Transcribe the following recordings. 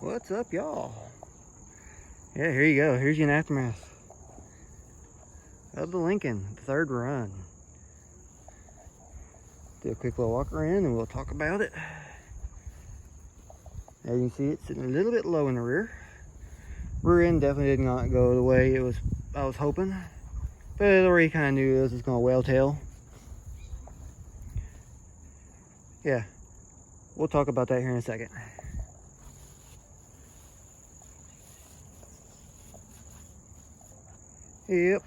What's up, y'all? Yeah, here you go. Here's you an aftermath of the Lincoln, the third run. Do a quick little walk around and we'll talk about it. As you can see, it's sitting a little bit low in the rear. Rear end definitely did not go the way I was hoping. But I already kind of knew it was just going to whale tail. Yeah, we'll talk about that here in a second. Yep,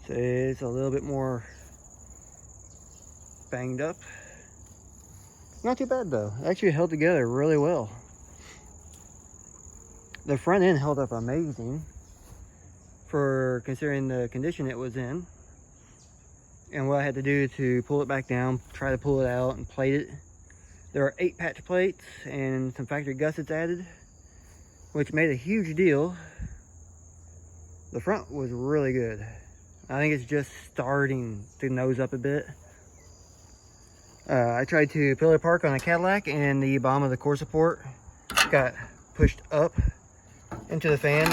so it's a little bit more banged up. Not too bad though. Actually held together really well. The front end held up amazing for considering the condition it was in. And what I had to do to pull it back down, try to pull it out and plate it. There are 8 patch plates and some factory gussets added, which made a huge deal. The front was really good. I think it's just starting to nose up a bit. I tried to pillar park on a Cadillac and the bottom of the core support got pushed up into the fan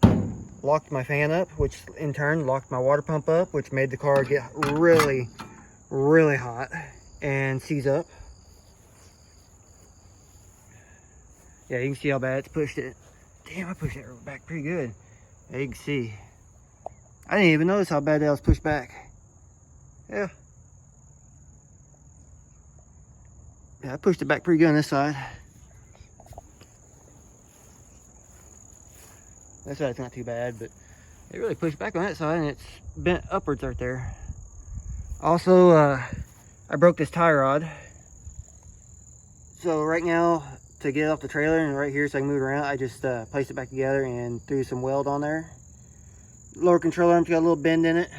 and locked my fan up, which in turn locked my water pump up, which made the car get really, really hot and seize up. Yeah, you can see how bad it's pushed it. Damn, I pushed it back pretty good. Yeah, you can see. I didn't even notice how bad that was pushed back. Yeah. Yeah, I pushed it back pretty good on this side. That side's not too bad, but it really pushed back on that side and it's bent upwards right there. Also, I broke this tie rod. So right now, to get it off the trailer and right here so I can move it around, I just placed it back together and threw some weld on there. Lower control arm's got a little bend in it.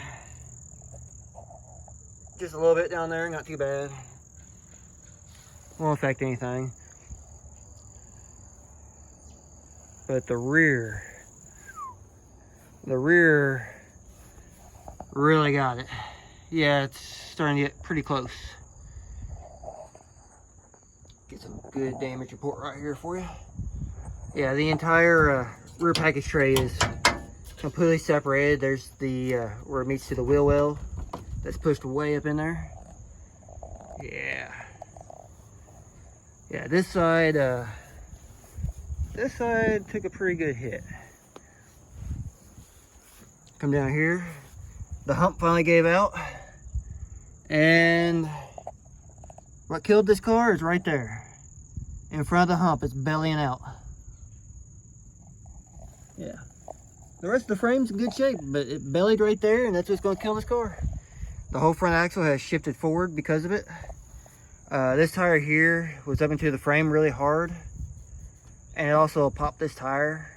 Just a little bit down there, not too bad. Won't affect anything. But the rear really got it. Yeah, it's starting to get pretty close. Get some good damage report right here for you. Yeah, the entire rear package tray is completely separated. There's the where it meets to the wheel well. That's pushed way up in there. Yeah, this side took a pretty good hit. Come down here, the hump finally gave out, and what killed this car is right there. In front of the hump, it's bellying out. Yeah. The rest of the frame's in good shape, but it bellied right there, and that's what's gonna kill this car. The whole front axle has shifted forward because of it. This tire here was up into the frame really hard, and it also popped this tire.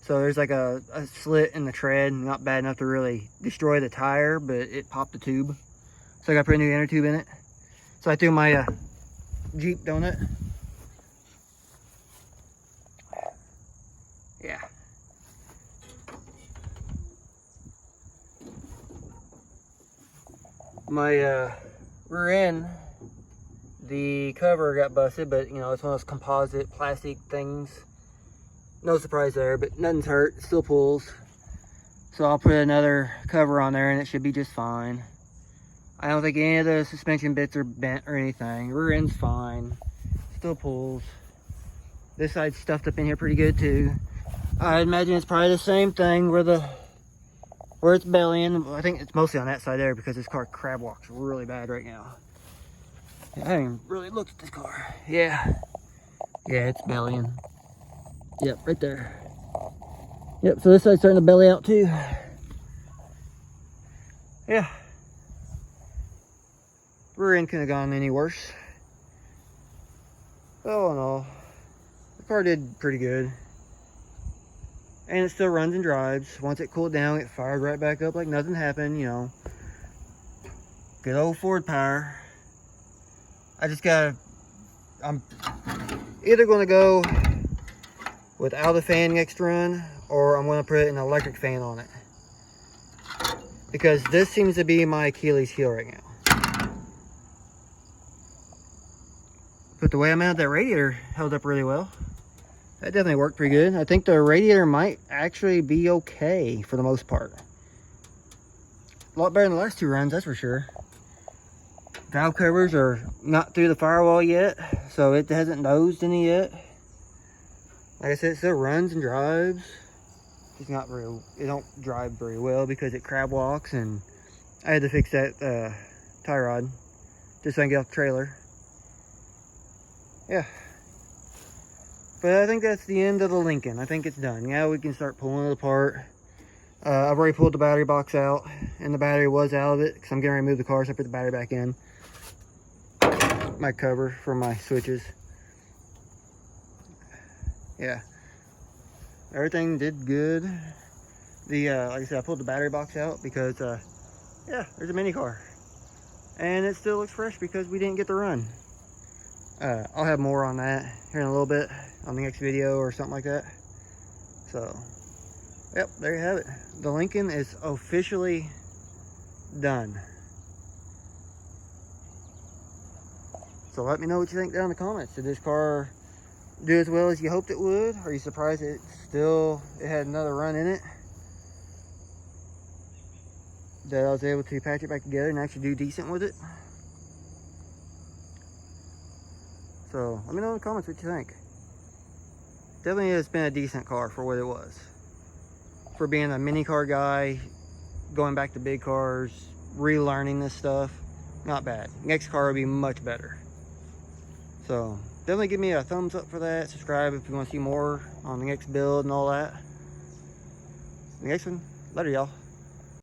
So there's like a slit in the tread, not bad enough to really destroy the tire, but it popped the tube. So I got to put a new inner tube in it. So I threw my Jeep donut. Yeah. My rear end, the cover got busted, but you know, it's one of those composite plastic things. No surprise there, but nothing's hurt, it still pulls. So I'll put another cover on there and it should be just fine. I don't think any of the suspension bits are bent or anything. Rear end's fine, still pulls. This side's stuffed up in here pretty good too. I imagine it's probably the same thing where it's bellying. I think it's mostly on that side there because this car crab walks really bad right now. I haven't even really looked at this car. Yeah, it's bellying. Yep, right there. Yep, so this side's starting to belly out too. Yeah. Rear end couldn't have gone any worse. Oh no. The car did pretty good. And it still runs and drives. Once it cooled down, it fired right back up like nothing happened, you know. Good old Ford power. I'm either gonna go without a fan next run, or I'm gonna put an electric fan on it. Because this seems to be my Achilles heel right now. But the way I mounted that radiator held up really well. That definitely worked pretty good. I think the radiator might actually be okay for the most part. A lot better than the last 2 runs, that's for sure. Valve covers are not through the firewall yet, so it hasn't nosed any yet. Like I said, it still runs and drives. It's not very, it don't drive very well because it crab walks, and I had to fix that tie rod just so I can get off the trailer. Yeah. But I think that's the end of the Lincoln. I think it's done. Now we can start pulling it apart. I've already pulled the battery box out, and the battery was out of it because I'm going to remove the car, so I put the battery back in. My cover for my switches. Yeah. Everything did good. Like I said, I pulled the battery box out because, yeah, there's a mini car. And it still looks fresh because we didn't get the run. I'll have more on that here in a little bit on the next video or something like that. So, yep, there you have it. The Lincoln is officially done. So let me know what you think down in the comments. Did this car do as well as you hoped it would? Are you surprised it had another run in it? That I was able to patch it back together and actually do decent with it? So let me know in the comments what you think. Definitely has been a decent car for what it was. For being a mini car guy, going back to big cars, relearning this stuff, not bad. Next car will be much better. So definitely give me a thumbs up for that. Subscribe if you want to see more on the next build and all that. The next one, later y'all.